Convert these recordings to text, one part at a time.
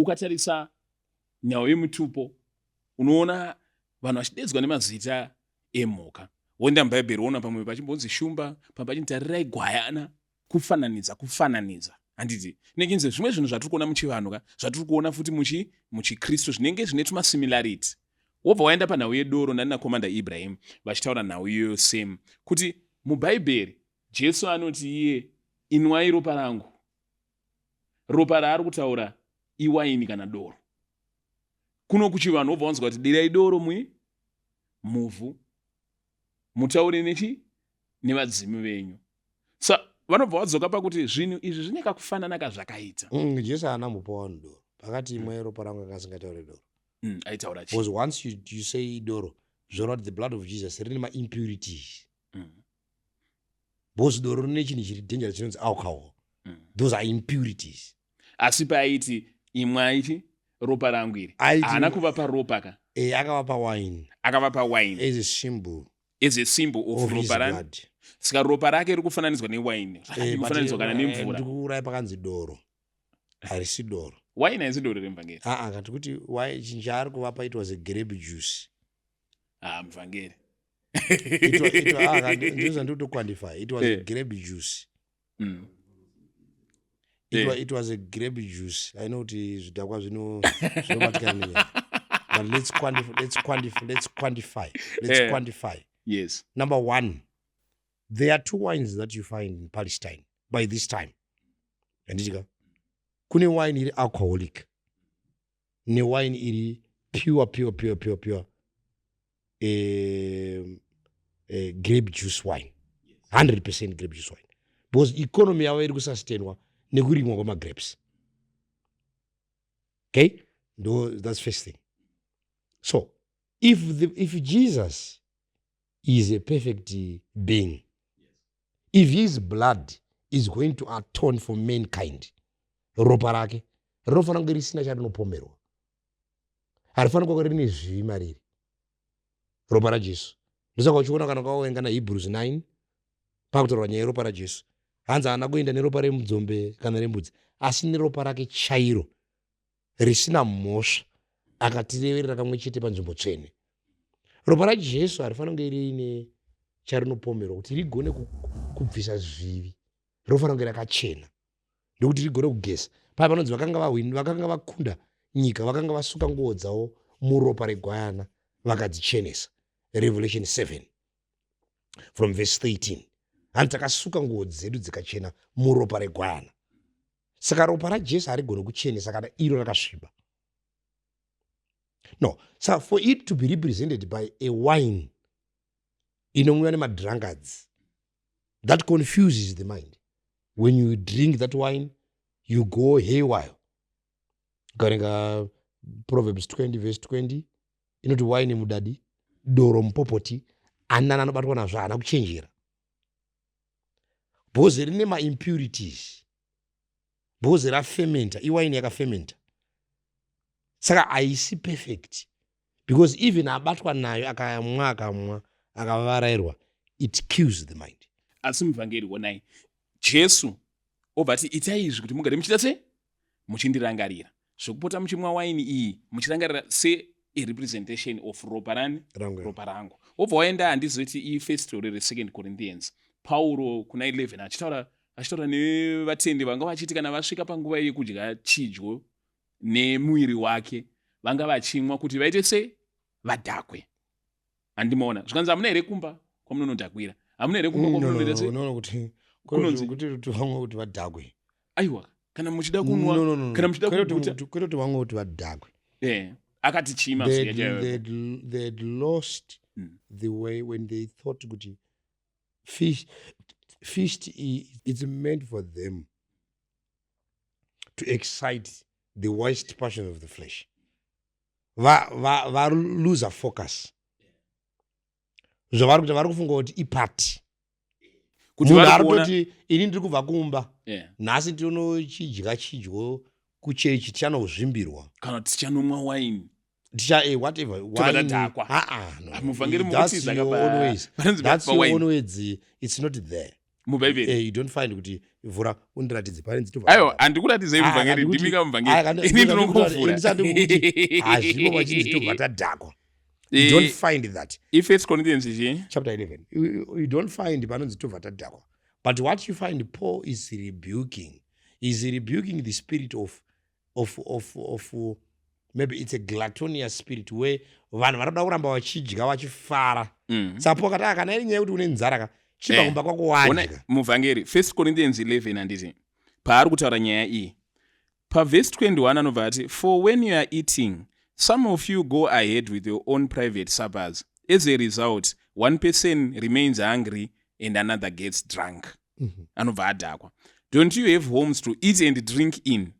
ukatarisa nyayo yemutupo unoona vanhu vachidedzwa nemazita emhuka. Woenda mubhaibheri unoona pamwe pachimbonzi shumba, pamwe pachinzi tarirai gwayana, kufananidza. Handiti nekinze zvimwe zvinhu zvatiri kuona muchivanhu ka zvatiri kuona futi muchikristu zvinenge zvine tumasimilarity. Wobva waenda panhau yedoro nani nakomanda Ibrahim vachitaura nhau iyoyo same kuti mubhaibheri Jesu anoti iye inwai ropa rangu. Ropa raari kutaura iwaini kana doro. Kuno kuchivanhu wobva wanzwa kuti dirai doro muvhu mutaure nevadzimi venyu. Vanobva vadzoka pakuti zvinhu izvi zvine kakufanana kazvakaita. Jesu haana mupawa doro. Pakati imwe ropa rangu akasingataure doro. Aitaura Because once you say doro, zvaona kuti the blood of Jesus rine ma-impurities. Because doro rine chinhu chiri dangerous chinonzi alcohol. Those are impurities. Asi paaiti imwe aiti ropa rangu iri haana kuvapa ropa ka akavapa wine. Akavapa wine as a symbol of ropa rangu. Saka ropa rake riri kufananidzwa newaini, kufananidzwa kana nemvura. Ndikuurai pakanzi doro harisi doro. Waini haisi doro remuvhangeri. Kati kuti chinhu chaari kuvapa it was a grape juice. Muvhangeri ndinoza ndiri kutoquantify. It was a grape juice. It was a grape juice. I know kuti zvidhakwa zvinobatikana nenyaya. But let's quantify. Yes. Number one, there are two wines that you find in Palestine by this time. Anditika. Kune wine iri alcoholic. Ne wine iri pure grape juice wine. 100% grape juice wine. Because economy yavo iri kusustainwa nekurimwa kwama grapes. Okay? That's first thing. So, if Jesus is a perfect being, if his blood is going to atone for mankind, ropa rake rinofana kunge risina charinopomerwa. Harifana kunge rine zvivi mariri. Ropa raJesu. Ndosaka uchiona kana ukaverenga naHebrews 9 pakutaurwa nyaya yeropa raJesu. Hanzi haana kuenda neropa remudzombe kana rembudzi, asi neropa rake chairo risina mhosva akatireverera kamwe chete panzvimbo tsvene. Ropa raJesu harifana kunge rine charinopomerwa kuti rigone kubvisa zvivi. Rinofana kunge rakachena ndokuti rigone kugeza. Paya panonzi vakanga vakunda nyika, vakanga vasuka nguo dzavo muropa regwayana vakadzichenesa. Revelation 7 from verse 13. Hanzi takasuka nguo dzedu dzikachena muropa regwayana. Saka ropa raJesu harigone kuchenesa kana iro rakasviba. No, so for it to be represented by a wine inomwiwa nemadrunkards, that confuses the mind. When you drink that wine, you go haywire. Ukarenga Proverbs 20 verse 20, inoti wine mudadi, doro mupopoti, anana anobatwa nazvo haana kuchenjera. Bhozi rine ma-impurities. Bhozi rafementa, iwine yakafementa. Saka haisi perfect. Because even abatwa nayo akamwa akavarairwa, it kills the mind. Asi muvhangeri onai, Jesu obva ati itai izvi kuti mugare muchita sei? Muchindirangarira. Zvokupota muchimwa waini iyi muchirangarira se a representation of ropa rangu. Obva waenda handizoti i1 story re2 Corinthians. Pauro kuna 11 achitaura nevatendi vanga vachiti kana vasvika panguva yekudya chidyo nemuviri wake vanga vachimwa kuti vaite sei? Vadhakwe. Handimaona. Zvikanzi hamuna here kumba kwamunonodhakwira? Hamuna here kumba kwamunonoita sei? Kuti vamwe kuti vadhakwe. Aiwa, kana muchida kunwa, kana muchida kuguta. Kuti vamwe kuti vadhakwe. Akati chima. They had lost the way when they thought kuti fish it's meant for them to excite the worst passion of the flesh. Va lose a focus. Zvavari kufunga kuti ipati. Kuti vari kuti ini ndiri kubva kumba. Nhasi ndinochidya chidyo kuchechi tichanozvimbirwa. Kana tichanomwa wine. Whatever. Wine. No. That's your own ways. It's not there. mubhaibheri you don't find kuti vhura undiratidze pane nzito aiwa handikuratidze mubvangeri ndimika mubvangeri ini ndinongovhura hazvimo vachinzi tobva tadhakwa. You don't find that. If 1 Corinthians chapter 11, you don't find panonzi tobva tadhakwa. But what you find Paul is rebuking the spirit of maybe it's a gluttonous spirit where vanhu vanoda kuramba vachidya vachifara. Saka Paul akati kana iri nyaya kuti une nzara chipa kumba kwako wadya. Muvhangeri 1 Corinthians 11 handiti paari kutaura nyaya iyi pavhesi 21 anobva ati for when you are eating some of you go ahead with your own private suppers. As a result, one person remains hungry and another gets drunk. Anobva adhakwa. Don't you have homes to eat and drink in?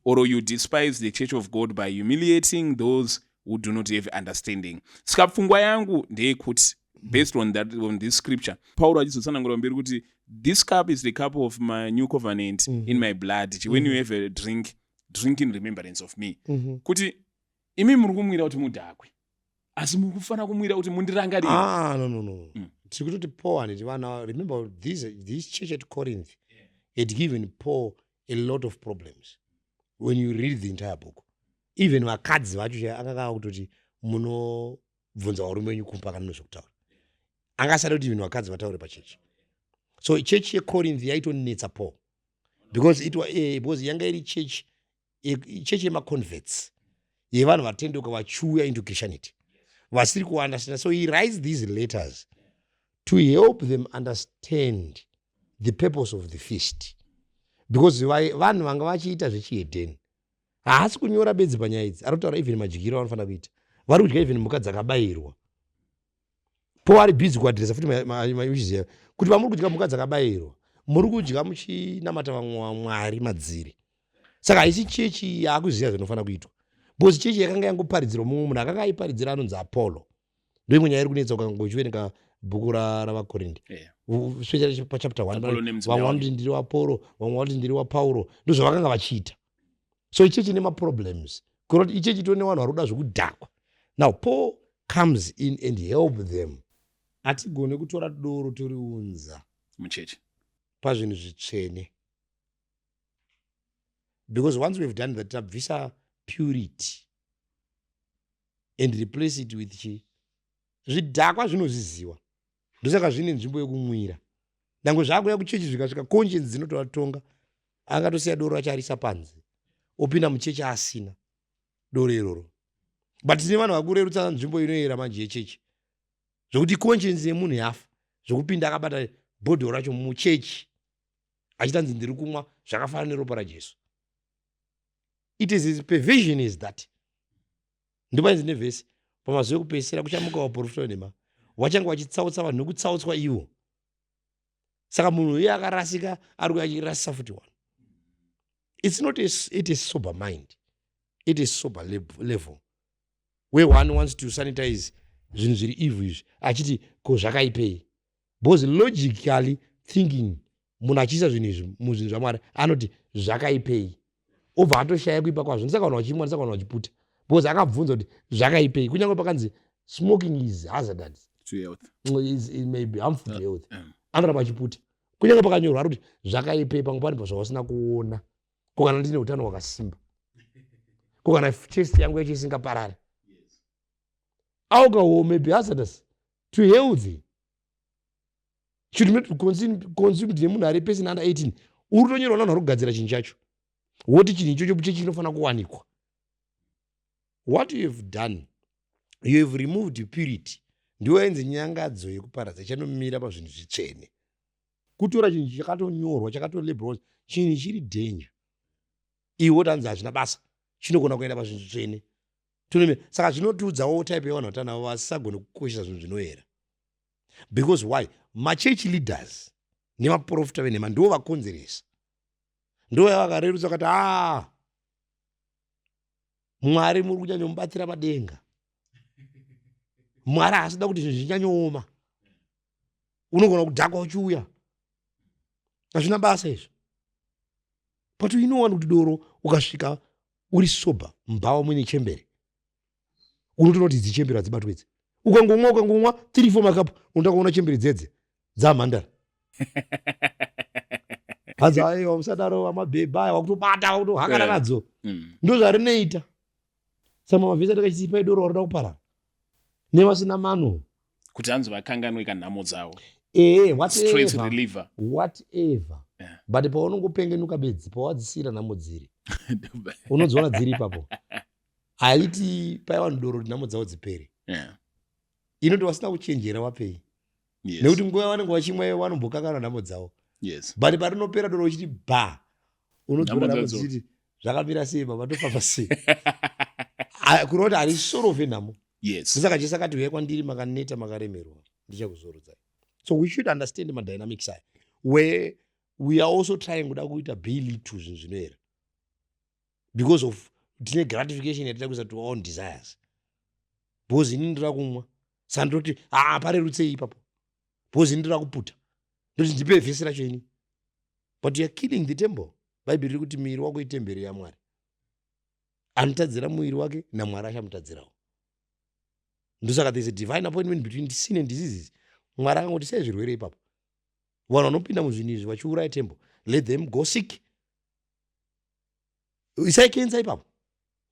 Or you despise the church of God by humiliating those who do not have understanding. Saka pfungwa yangu ndeyekuti based on this scripture Paul achizotsanangura mberi kuti this cup is the cup of my new covenant in my blood. When you have a drink in remembrance of me. Kuti imi muri kumwira kuti mudhakwe asi muri kufanira kumwira kuti mundirangarire. No. Tiri kutoti Paul aniti vana, remember this church at Corinth had given Paul a lot of problems when you read the entire book. Even vakadzi vacho akanga kutoti munobvunza varume wenyu kumba kana nezvekutaura. Angasada kuti even vakadzi vataure pachechi. So church yeCorinth yaitonetsa Paul because yanga iri church yemaconverts yevanhu vatendoka vachiuya into Christianity vasiri kuunderstand. So he writes these letters to help them understand the purpose of the feast, because vanhu vanga vachiita zvechihedheni haasi kunyora bedzi panyaya idzi, ari kutaura even madyikiro vanofanira kuita, vari kudya even mhuka dzakabayirwa. Po ari bhizi kuadhiresa futi maiziva kuti pamuri kudya mhuka dzakabayirwa muri kudya muchinamata vamwe Mwari madziri. Saka haisi chechi yaakuziva zvinofanira kuitwa, because chechi yakanga yangoparidzirwa mumwe munhu akanga aiparidzira anonzi Apollo. Ndoimwe nyaya iri kunetsa ukangochiverenga bhuku ravakorinde especially pachapter 1 vamwe vanoti ndiri waPauro, vamwe vanoti ndiri waPauro, ndozvavakanga vachiita. So ichechi nemaproblems kuroti ichechi tone vanhu vari kuda zvekudhakwa. Now Paul comes in and help them. Hatigone kutora doro toriunza muchechi pazvinhu zvitsvene, because once we've done that tabvisa purity and replace it with zvidhakwa zvinozviziva, ndosaka zvine nzvimbo yekumwira. Ndango zvakuya kuchechi zvikasvika conscience dzinotovatonga, angatosiya doro acharisa panze opinda muchechi asina doro iroro. But tine vanhu vakurerutsa nzvimbo inoyera manje yechechi zvokuti conscience yemunhu yafa zvokupinda akabata bhodhoro racho muchechi achitanzi ndiri kumwa zvakafanana neropa raJesu. It is his perversion is that. Ndopanzi nevhesi pamazuva ekupedzisira kuchamuka vaprofita venhema vachanga vachitsautsa vanhu nekutsautswa ivo. Saka munhu iye akarasika ari kuya achirasisa futi vanhu. It's not a sober mind, it is sober level where one wants to sanitize zvinhu zviri evil izvi achiti ko zvakaipei, because logically thinking munhu achiisa zvinhu izvi muzvinhu zvaMwari anoti zvakaipei obva atoshaya kuipa kwazvo. Ndisaka vanhu vachimwa, ndisaka vanhu vachiputa, because akabvunza kuti zvakaipei, kunyange pakanzi smoking is hazardous to health, it may be harmful to health, anoramba achiputa. Kunyange pakanyorwa ari kuti zvakaipei pamwe pane zvavasina kuona, ko kana ndine utano hwakasimba, ko kana chest yangu yacho isingaparari, alcohol may be hazardous to health. Should not consumed nemunhu ari person under 18 uri kutonyorwa navanhu vari kugadzira chinhu chacho woti chinhu ichocho chechi chinofanira kuwanikwa. What you have done, you have removed purity. Ndiwo yenzi nyangadzo yekuparadza chanomira pazvinhu zvitsvene. Kutora chinhu chakatonyorwa chakatolabelwa chinhu chiri danger, iwe wotanzi hazvina basa, chinogona kuenda pazvinhu zvitsvene. Saka zvinotiudzawo type yevanhu vatanavo vasisagone kukoshesa zvinhu zvinoyera. Because why? Church leaders nemaprofita venhema ndivo vakonzeresa, ndivo vakarerutsa vakati Mwari muri kunyanyomubatsira madenga, Mwari haasida kuti zvinhu zvinyanyooma, unogona kudhakwa uchiuya, hazvina basa izvo. But you know kuti doro ukasvika uri sober mbava muine chembere unotoona kuti idzi chembere hadzibatwedze. Ukangomwa 3-4 makapu unoda kuona chembere dzedze dzamhandara. hanzi aiwa musadaro amabhebha aya wakutobata wakutohakana Yeah. nadzo ndo zvarinoita saka mavhesi atakachitipa idoro warida kuparara nevasina mano kuti hanzi vakanganwe kanhamo dzavo whatever stress reliever. whatever Yeah. but paunongopengenuka bedzi pawadzisira nhamo dziri unodziona dziri ipapo haiti paiwa ndoro kuti nhamo dzavo dzipere Yeah. inoti wasina kuchenjera wapei Yes. nekuti nguva yavanenge vachimwa vanombokanganwa nhamo dzavo Yes. but parinopera doro uchiti bha unodziona Nhamo nhamo dzadzo. dziti zvakamira sei mavatofafa sei kureva kuti harisorove nhamo Yes. saka jesu akati uya kwandiri makaneta makaremerwa ndichakuzorodzai. So we should understand madynamics aya where we are also trying kuda kuita bilitu zvinhu zvinoera because of tine gratification yatida kuisa to our own desires because ini ndira kumwa saka ndoti parerutsei ipapo because ini ndira kuputa ndoti ndipe vhesi racho ini but you are killing the temple. Bhaibheri riri kuti muviri wako itemberi yaMwari, anotadzira muviri wake naMwari achamutadzirawo. Ndosaka there is a divine appointment between sin and diseases. Mwari akangoti sei zvirwere ipapo, vanhu vanopinda muzvinhu izvi vachiuraya temple, let them go sick. Isai kensa ipapo,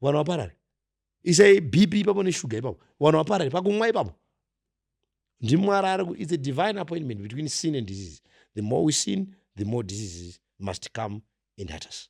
vanhu vaparare. Isai BP ipapo neshuga ipapo, vanhu vaparare pakumwa ipapo. Ndimwari ari, it's a divine appointment between sin and disease. The more we sin, the more diseases must come and hurt us.